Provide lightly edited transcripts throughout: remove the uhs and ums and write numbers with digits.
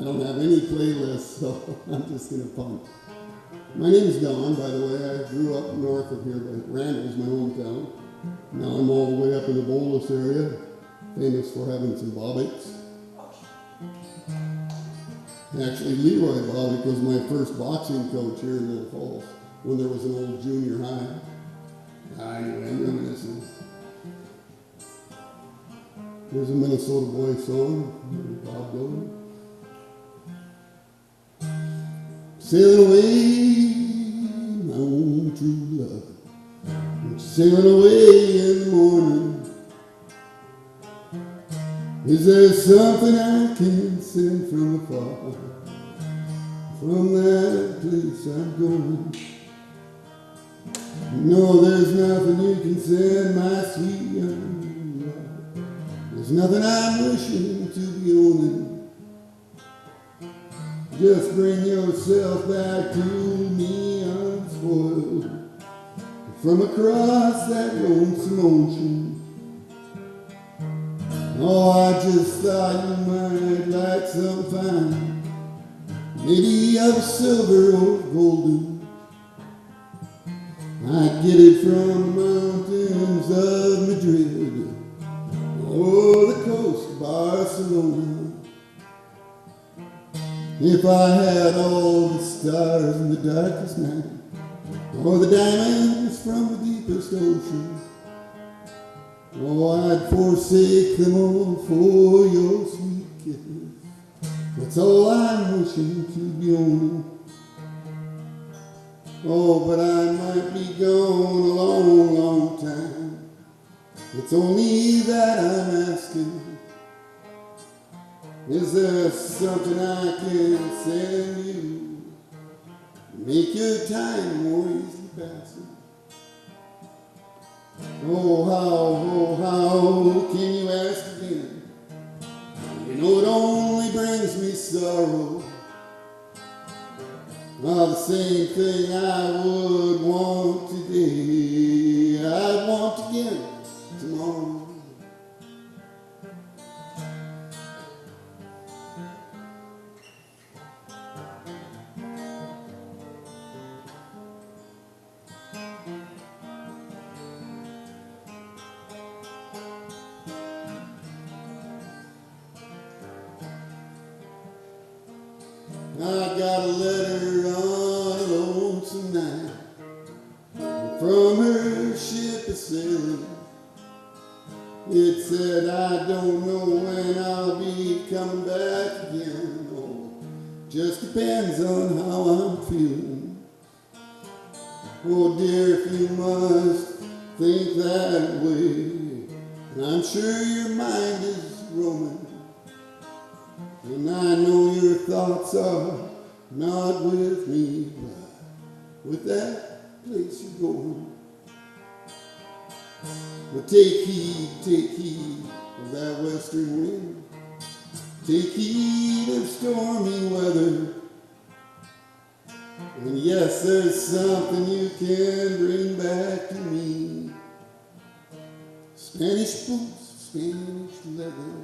I don't have any playlists, so I'm just going to punt. My name's Don, by the way. I grew up north of here, but Randall's my hometown. Now I'm all the way up in the Bolus area, famous for having some bobbics. Actually, Leroy Bobbick was my first boxing coach here in Little Falls when there was an old junior high. Anyway, I'm reminiscing. Here's a Minnesota Boy song, Bob Dylan. Sailing away, my own true love. I'm sailing away in the morning. Is there something I can send from afar? From that place I'm going. No, there's nothing you can send, my sweet young love. There's nothing I'm wishing to be owning. Just bring yourself back to me unspoiled from across that lonesome ocean. Oh, I just thought you might like some fine, maybe of silver or golden. I'd get it from the mountains of Madrid or the coast of Barcelona. If I had all the stars in the darkest night, or the diamonds from the deepest ocean, oh, I'd forsake them all for your sweet kisses. That's all I'm wishing to be owning. Oh, but I might be gone a long, long time. It's only that I'm asking. Is there something I can send you to make your time more easily passing? Oh, how can you ask again? You know it only brings me sorrow. The same thing I would want today, I'd want again tomorrow. I got a letter on a lonesome night from her ship a-sailing. It said, I don't know when I'll be coming back again. Oh, just depends on how I'm feeling. Oh dear, if you must think that way, and I'm sure your mind is roaming. And I know your thoughts are not with me, but with that place you're going. But take heed of that western wind. Take heed of stormy weather. And yes, there's something you can bring back to me. Spanish boots, Spanish leather.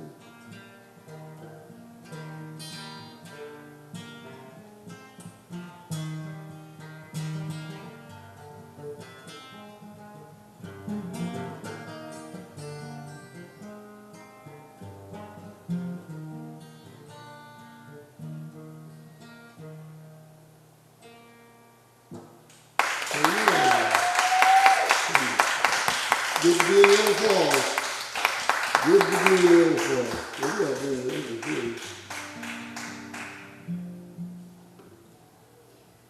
Good to be in Little Falls. Good to be in Little Falls. Maybe I'll bring it over here.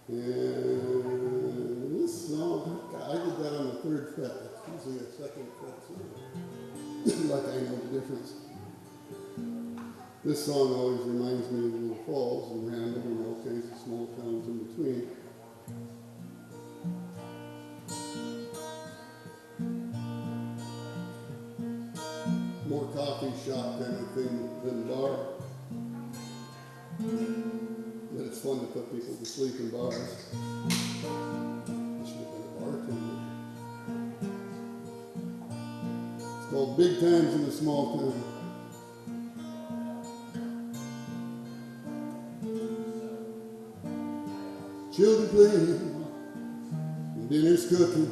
And this song, I did that on the 3rd fret. That's usually a 2nd fret. So like I know the difference. This song always reminds me of Little Falls and Randall and all kinds of small towns in between. More coffee shop kind of thing than bar. But it's fun to put people to sleep in bars. I should have been a bartender. It's called Big Times in a Small Town. children playing, and dinner's cooking,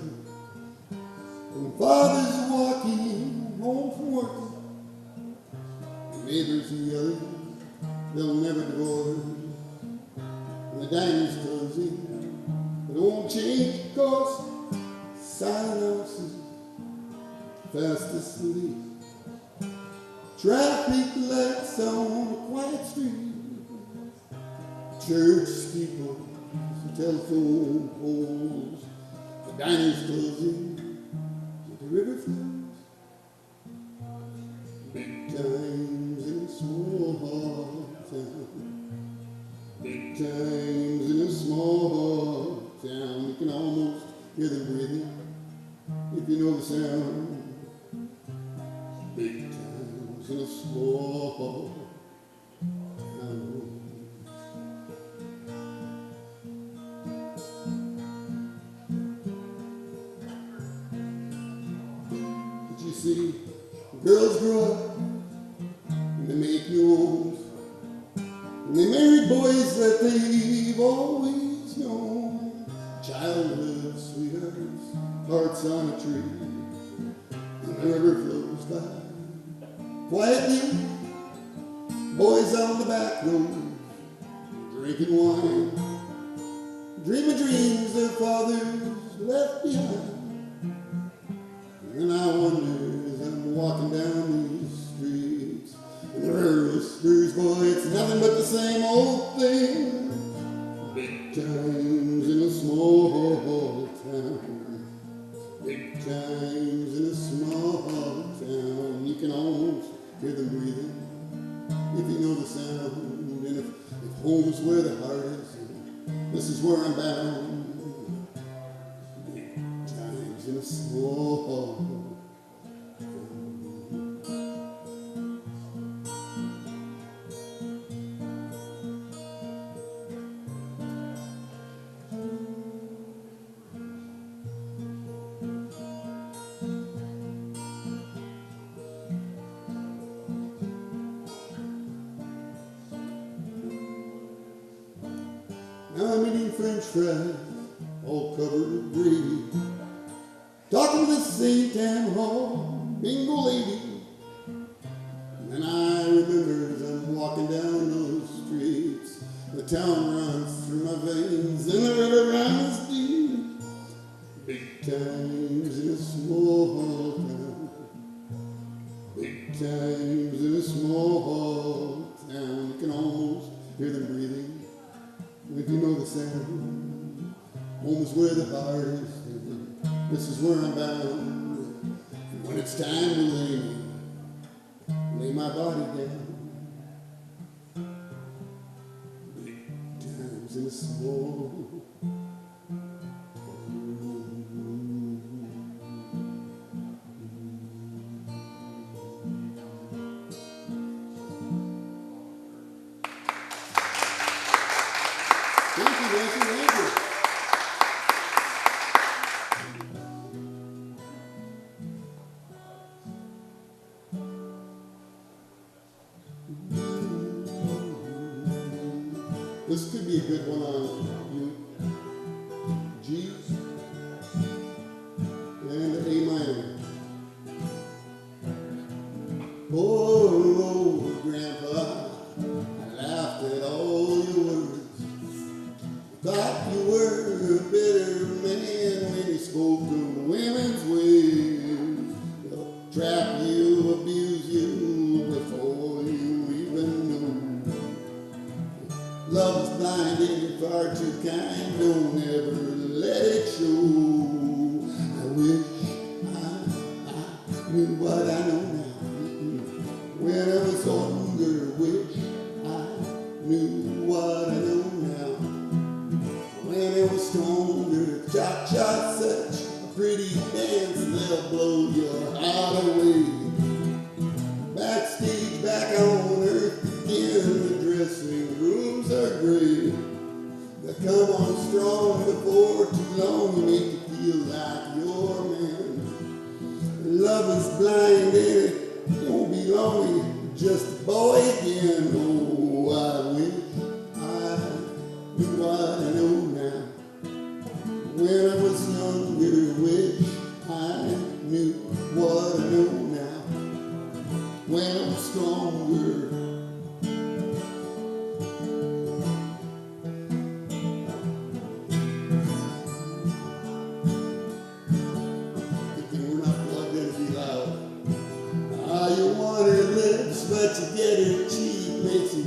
and father's walking home from work. The neighbors are yelling, they'll never divorce, and the diner's closing, but it won't change because silent houses fast asleep. Traffic lights on a quiet street, church steeples and telephone poles. The diner's closing, but the river flows. Big times in a small town. Big times in a small town. You can almost hear them breathing if you know the sound. Big times in a small town. But you see, girls grow up and they make new homes, and they marry boys that they've always known. Childhood sweethearts, hearts on a tree, and the river flows by quietly. Boys on the back road, drinking wine, dreaming dreams their fathers left behind. And I wonder as I'm walking down these streets, and the river whispers, boy, it's nothing but the same old thing. Big times in a small town. Big times in a small town. You can almost hear them breathing if you know the sound. And if home's where the heart is, this is where I'm bound. Big times in a small town. Now I'm eating French fries, all covered with gravy, talking to the St. Anne Hall bingo lady. And then I remember as I'm walking down those streets, the town runs through my veins and the river runs deep. Big times in a small town. Big times in a small town. You can almost hear them breathing if you know the sound. Home is where the heart is, this is where I'm bound. And when it's time to lay my body down. Big times in a small Thank you. This could be a good one on you. G's and A minor. Poor old grandpa, I laughed at all your words. Thought you were a bitter man when you spoke of women's ways. They'll trap you, abuse you before you even know. Love is blind and far too kind, don't ever let it show. I wish I knew what I know now. When I was older, wish I knew what I know now. When it was stronger, cha-cha, such a pretty dance, they'll blow your heart away. Backstage, back on earth again, the dressing rooms are great. They come on strong before too long, you make you feel like you're a man. Love is blind and it won't be lonely, just a boy again. Oh, I wish I knew what I know now.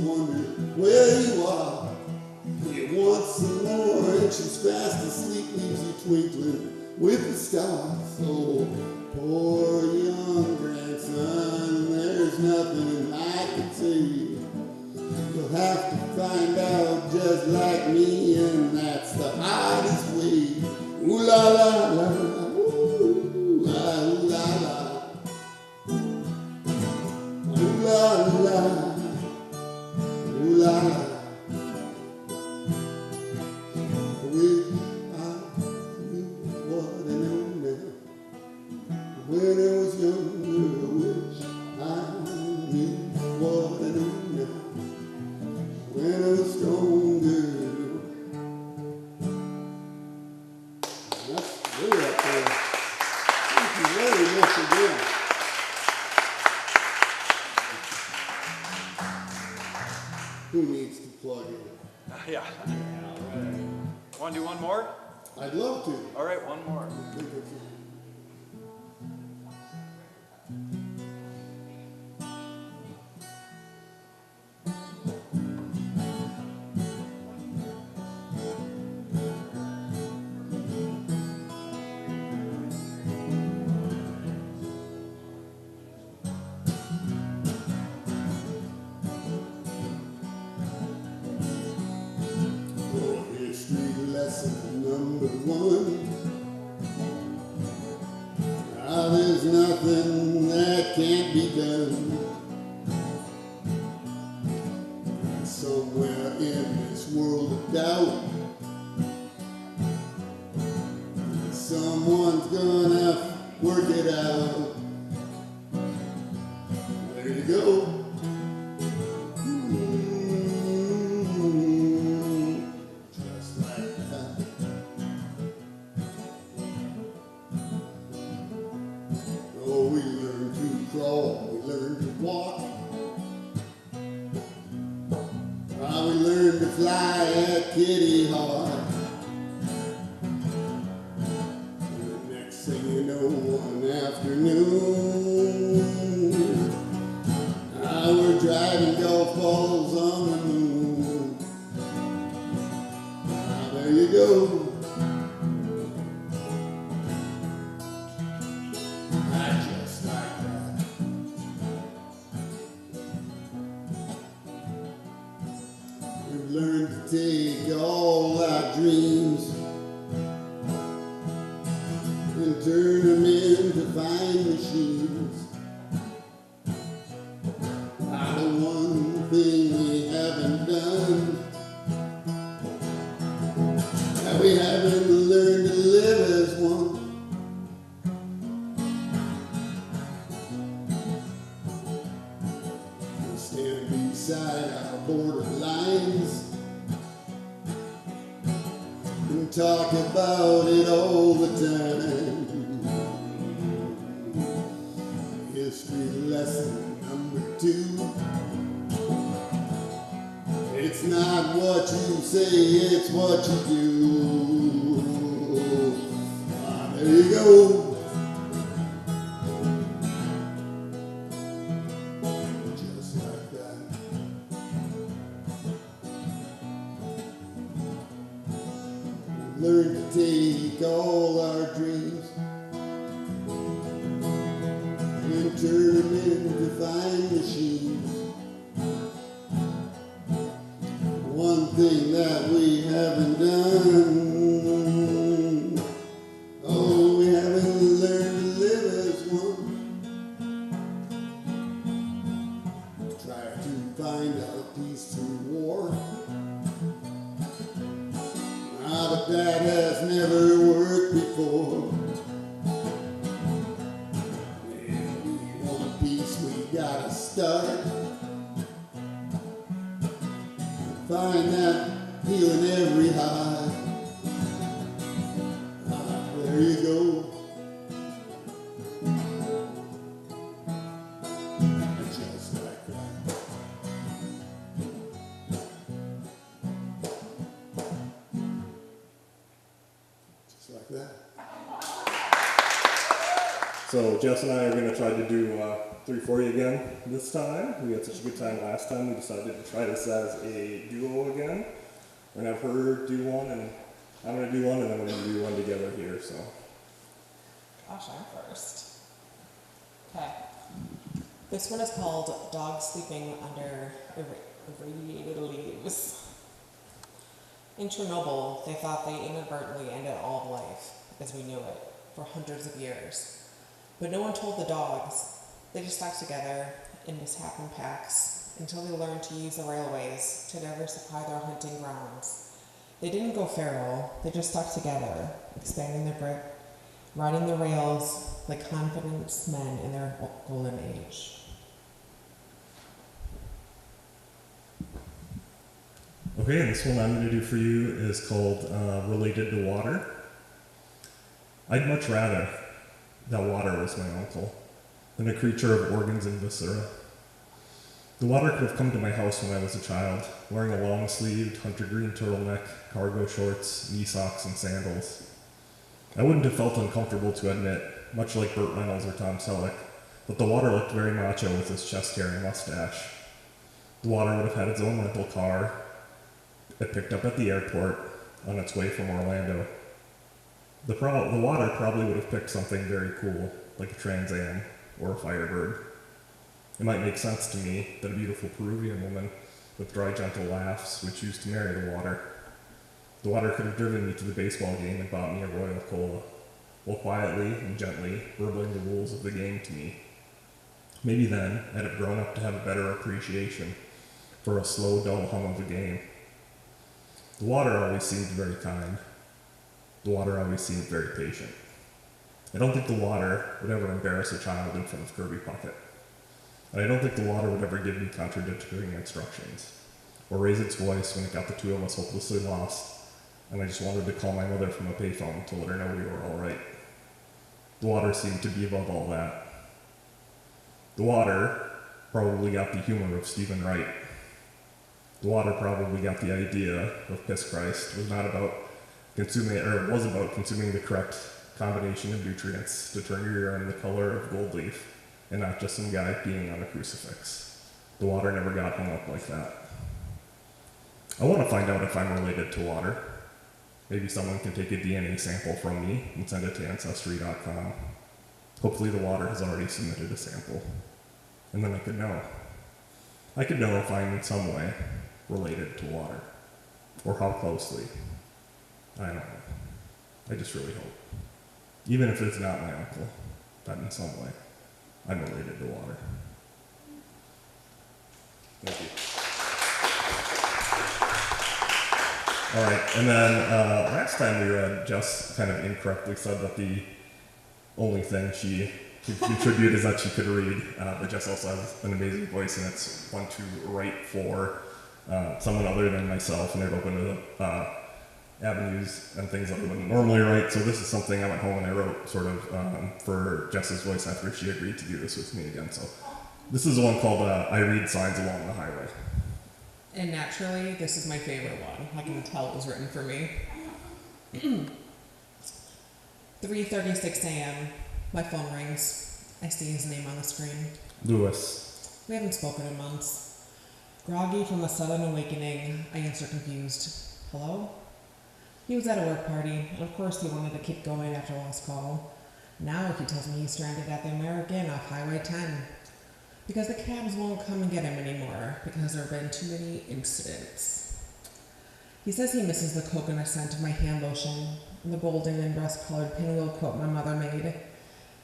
wonder where you are. You want some more, and she's fast asleep, leaves you twinkling with the stars. Oh, poor young grandson, there's nothing I can say. You'll have to find out just like me, and that's the hardest way. Ooh la la la, ooh la ooh la la, ooh la la, ooh la la. Wish I knew what I know now. When I was younger, I wish I knew what I know now. When I was stronger. That's way up there. Thank you very much again. Who needs to plug in? Yeah. Want to do one more? I'd love to. All right, one more. I think it's lesson number one. There's nothing that can't be done. Somewhere in this world of doubt, someone's gonna work it out. There you go. We learn to crawl, we learn to walk. We learn to fly at Kitty Hawk. The next thing you know, one afternoon, we're driving golf balls on the moon. There you go. We've learned to take all our dreams and turn them into fine machines. The one thing we haven't done, that we haven't learned to live as one. We stand beside our borderlines and talk about it all the time. History lesson number 2. It's not what you say, it's what you do. There you go. Just like that. Learn to take all our dreams and turn them into fine machines. One thing that we haven't done, oh, we haven't learned to live as one. Try to find out peace through war. But that has never worked before. If we want peace, we gotta start. Find that healing every heart. There you go. Just like that. Just like that. So Jess and I are going to try to do 340 again this time. We had such a good time last time, we decided to try this as a duo again. We're going to have her do one, and I'm going to do one, and then we're going to do one together here, so. Gosh, I'm first. Okay. This one is called Dog Sleeping Under Irradiated Leaves. In Chernobyl, they thought they inadvertently ended all of life, as we knew it, for hundreds of years. But no one told the dogs. They just stuck together in misshapen packs until they learned to use the railways to diversify their hunting grounds. They didn't go feral, they just stuck together, expanding their grip, riding the rails like confident men in their golden age. Okay, and this one I'm going to do for you is called Related to Water. I'd much rather that water was my uncle than a creature of organs and viscera. The water could have come to my house when I was a child, wearing a long-sleeved hunter green turtleneck, cargo shorts, knee socks, and sandals. I wouldn't have felt uncomfortable to admit, much like Burt Reynolds or Tom Selleck, that the water looked very macho with his chest-hairy mustache. The water would have had its own rental car, it picked up at the airport on its way from Orlando. The water probably would have picked something very cool, like a Trans Am or a Firebird. It might make sense to me that a beautiful Peruvian woman with dry, gentle laughs would choose to marry the water. The water could have driven me to the baseball game and bought me a Royal Cola, while quietly and gently burbling the rules of the game to me. Maybe then I'd have grown up to have a better appreciation for a slow, dull hum of the game. The water always seemed very kind. The water always seemed very patient. I don't think the water would ever embarrass a child in front of Kirby Puckett. And I don't think the water would ever give me contradictory instructions, or raise its voice when it got the two of us hopelessly lost, and I just wanted to call my mother from a payphone to let her know we were all right. The water seemed to be above all that. The water probably got the humor of Stephen Wright. The water probably got the idea of Piss Christ was about consuming the correct combination of nutrients to turn your urine the color of gold leaf, and not just some guy peeing on a crucifix. The water never got hung up like that. I want to find out if I'm related to water. Maybe someone can take a DNA sample from me and send it to Ancestry.com. Hopefully the water has already submitted a sample. And then I could know. I could know if I'm in some way related to water. Or how closely. I don't know. I just really hope. Even if it's not my uncle, that in some way I'm related to water. Thank you. All right, and then last time we read, Jess kind of incorrectly said that the only thing she could contribute is that she could read, but Jess also has an amazing voice, and it's one to write for someone other than myself, and it opened to avenues and things that I wouldn't normally write. So this is something I went home and I wrote sort of for Jess's voice after she agreed to do this with me again. So this is the one called I Read Signs Along the Highway. And naturally, this is my favorite one. I can tell it was written for me. 3:36 a.m. My phone rings. I see his name on the screen. Lewis. We haven't spoken in months. Groggy from the sudden awakening, I answer confused. Hello? He was at a work party, and of course he wanted to keep going after last call. Now he tells me he's stranded at the American off Highway 10. Because the cabs won't come and get him anymore, because there have been too many incidents. He says he misses the coconut scent of my hand lotion, and the golden and rust-colored pinwheel coat my mother made.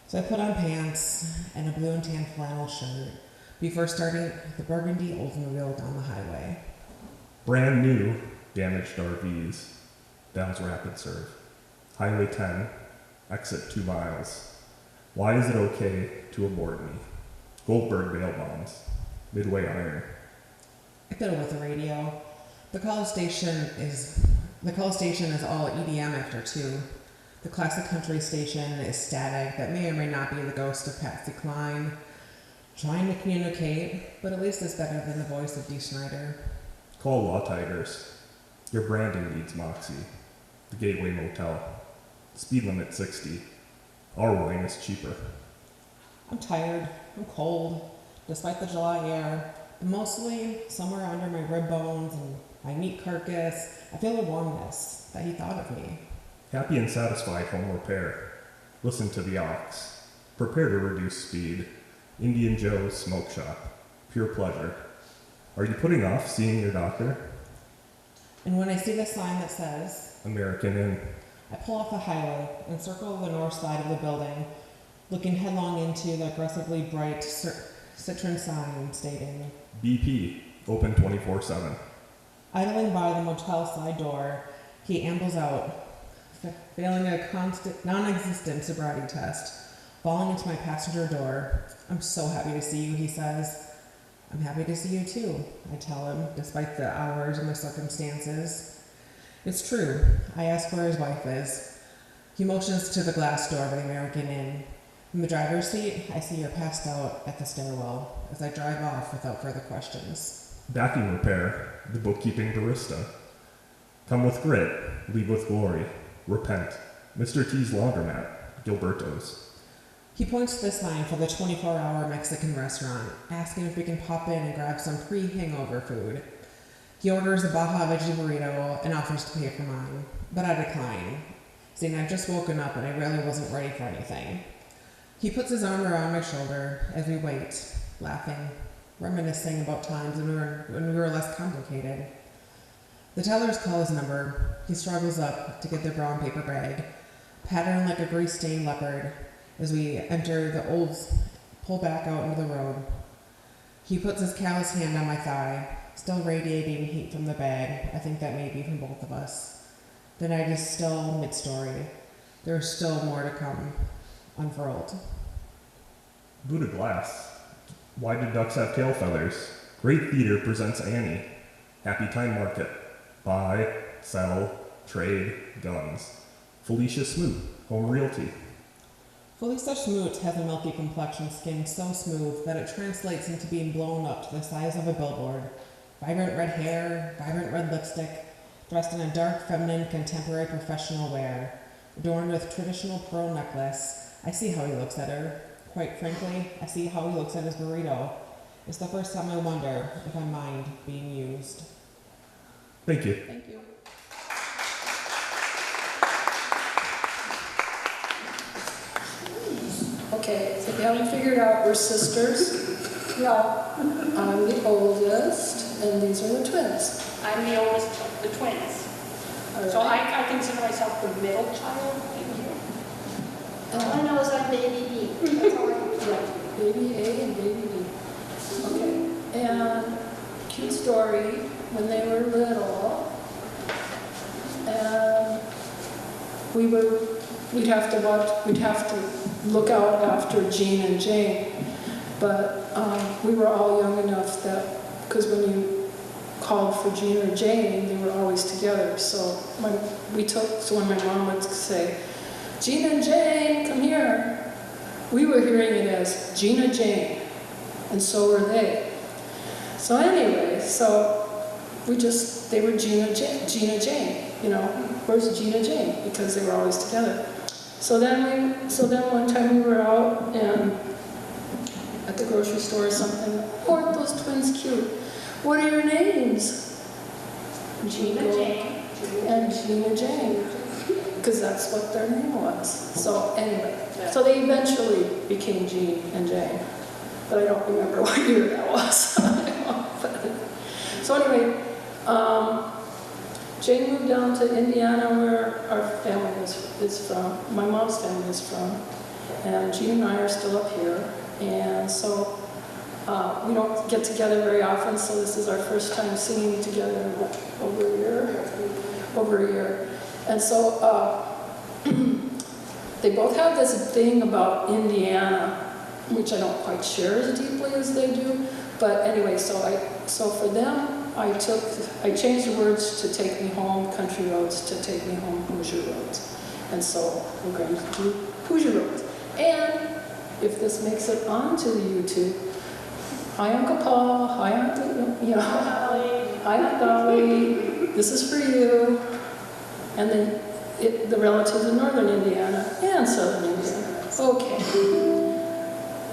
So I put on pants and a blue and tan flannel shirt before starting the burgundy Oldsmobile down the highway. Brand new damaged RVs. Downs Rapid Serve. Highway 10, exit 2 miles. Why is it okay to abort me? Goldberg bail bonds. Midway Iron. I fiddle with the radio. The call station is all EDM after 2. The classic country station is static that may or may not be the ghost of Patsy Cline. Trying to communicate, but at least it's better than the voice of Dee Snider. Call Law Tigers. Your branding needs moxie. The Gateway Motel. Speed limit 60. Our wine is cheaper. I'm tired, I'm cold, despite the July air, but mostly somewhere under my rib bones and my meat carcass, I feel a warmness that he thought of me. Happy and satisfied home repair. Listen to the ox. Prepare to reduce speed. Indian Joe's Smoke Shop. Pure pleasure. Are you putting off seeing your doctor? And when I see the sign that says, American Inn. I pull off the highway and circle the north side of the building, looking headlong into the aggressively bright citron sign stating, BP. Open 24/7. idling by the motel side door, he ambles out, failing a non-existent sobriety test, falling into my passenger door. I'm so happy to see you, he says. I'm happy to see you too, I tell him, despite the hours and the circumstances. It's true. I ask where his wife is. He motions to the glass door of the American Inn. In the driver's seat, I see her passed out at the stairwell as I drive off without further questions. Backing repair. The bookkeeping barista. Come with grit. Leave with glory. Repent. Mr. T's Laundromat. Gilberto's. He points to the sign for the 24-hour Mexican restaurant, asking if we can pop in and grab some pre-hangover food. He orders a Baja veggie burrito and offers to pay for mine, but I decline, saying I've just woken up and I really wasn't ready for anything. He puts his arm around my shoulder as we wait, laughing, reminiscing about times when we were less complicated. The tellers call his number. He struggles up to get the brown paper bag, patterned like a grease-stained leopard, as we enter the Olds, pull back out into the road. He puts his callous hand on my thigh, still radiating heat from the bag. I think that may be from both of us. The night is still mid-story. There's still more to come, unfurled. Buddha Glass. Why do ducks have tail feathers? Great Theater presents Annie. Happy Time Market. Buy, sell, trade, guns. Felicia Smoot, Home Realty. Felicia Smoot has a milky complexion skin so smooth that it translates into being blown up to the size of a billboard. Vibrant red hair, vibrant red lipstick, dressed in a dark, feminine, contemporary professional wear, adorned with traditional pearl necklace. I see how he looks at her. Quite frankly, I see how he looks at his burrito. It's the first time I wonder if I mind being used. Thank you. Thank you. Okay, so if you haven't figured out, we're sisters. No, I'm the oldest, and these are the twins. I'm the oldest of the twins. All So right. I consider myself the middle child in here. All I know is I'm baby B. That's all I know. Yeah, baby A and baby B. Okay, and cute story, when they were little, and we'd have to look out after Jean and Jane, but we were all young enough that, because when you called for Jean or Jane, they were always together, so when my mom would say, Jean and Jane, come here, we were hearing it as Gina Jane, and so were they. So anyway, they were Gina Jane, you know, where's Gina Jane? Because they were always together. So then one time we were out and at the grocery store or something, aren't those twins cute? What are your names? Gina Jane. And Gina Jane, because that's what their name was. So anyway, so they eventually became Jean and Jane, but I don't remember what year that was. So anyway, Jane moved down to Indiana, where our family is from, my mom's family is from, and Jean and I are still up here, and so we don't get together very often, so this is our first time singing together in over a year. And so they both have this thing about Indiana, which I don't quite share as deeply as they do, but anyway, so for them, I changed the words to take me home, country roads, to take me home, Hoosier roads. And so we're going to do Hoosier roads. And if this makes it onto the YouTube, hi Uncle Paul, hi Uncle, you know, hi Aunt Dolly, this is for you. And then the relatives in northern Indiana and southern Indiana. Okay.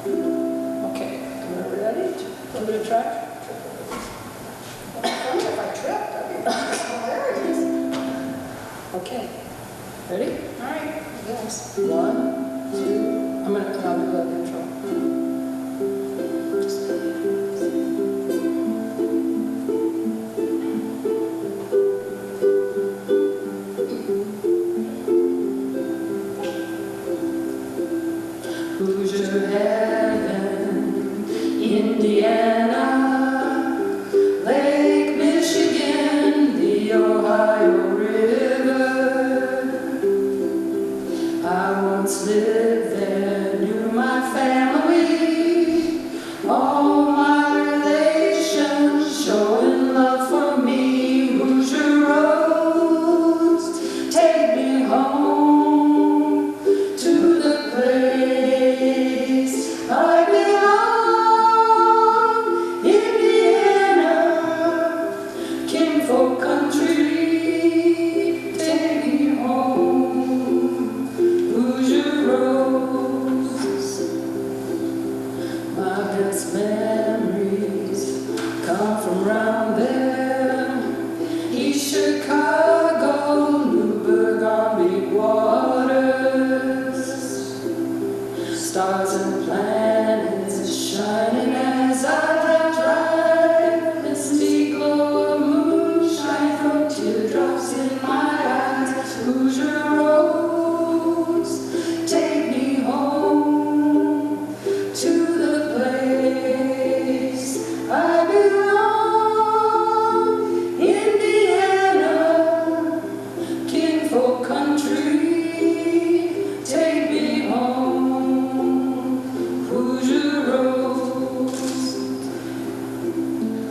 Okay, are we ready? Give it a try. Funny if I tripped, that'd be hilarious. Okay, ready? All right. Yes. 1, 2. I'll do that intro. Hoosier heaven, Indiana, Lake Michigan, the Ohio River. I once lived there, knew my family, all my relations showing love for me. Hoosier roads, take me home to the place I belong. Indiana, kinfolk country, take me home. Hoosier roads, my best memories come from round there. East Chicago, Newburgh on big waters. Stars and planets shining as I drive. Misty glow of moonshine from teardrops in my eyes. Hoosier roads, take me home to the place I belong. Indiana, kinfolk country, take me home. Hoosier roads,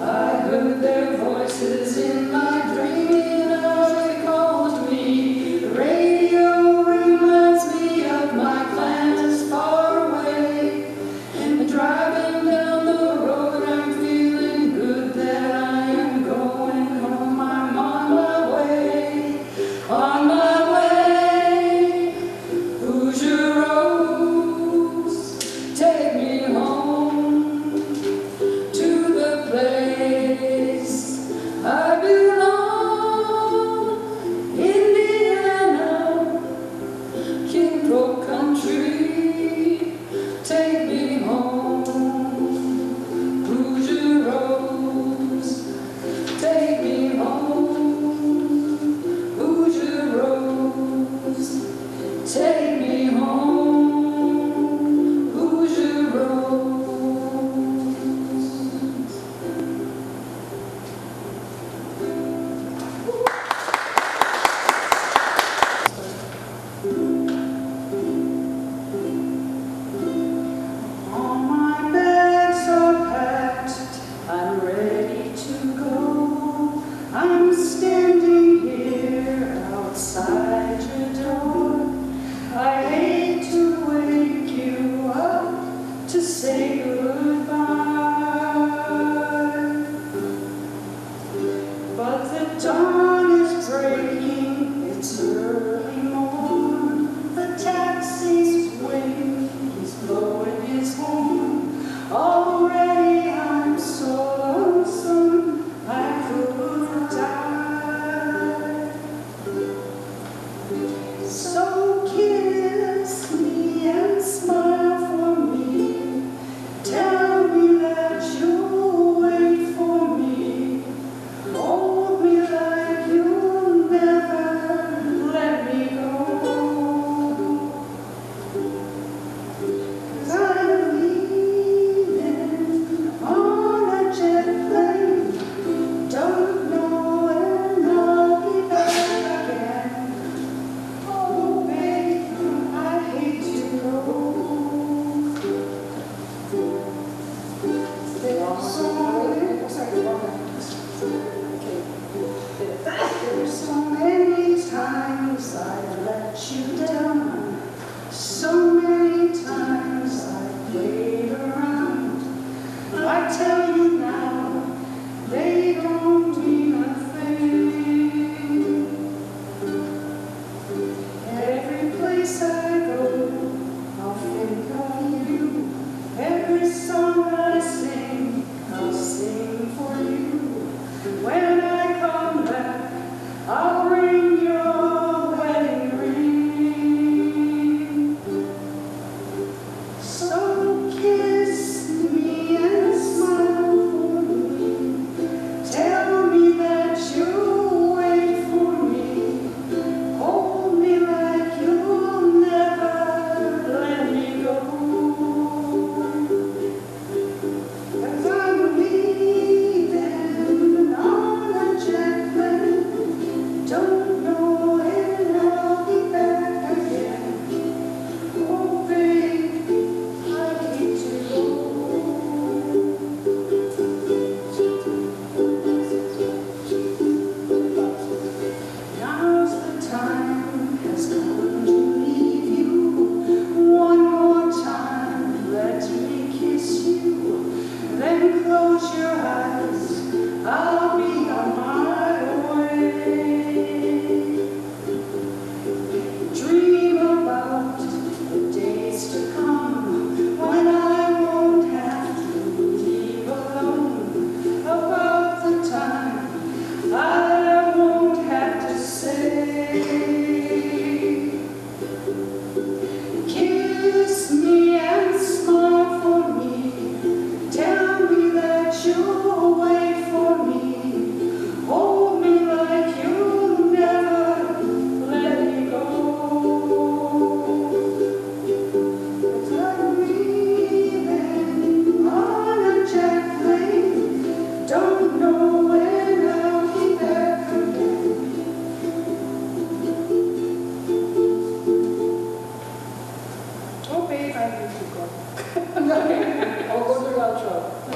I heard their voices in my dream as they called me. The radio reminds me of my clans far away. And driving down the road, I'm feeling good that I am going home. I'm on my way, on my way. Hoosier roads, take me home to the place I belong. Indiana, kinfolk country, take me home. Hoosier roads, take me home. Hoosier roads, take me home. Hoosier roads. All my bags are packed, I'm ready to go. I'm standing here outside your door. I hate to wake you up to say goodbye, but the dawn is breaking, it's early morn. The taxi's waiting, he's blowing his horn. Already I'm so lonesome, I could die.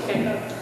Okay.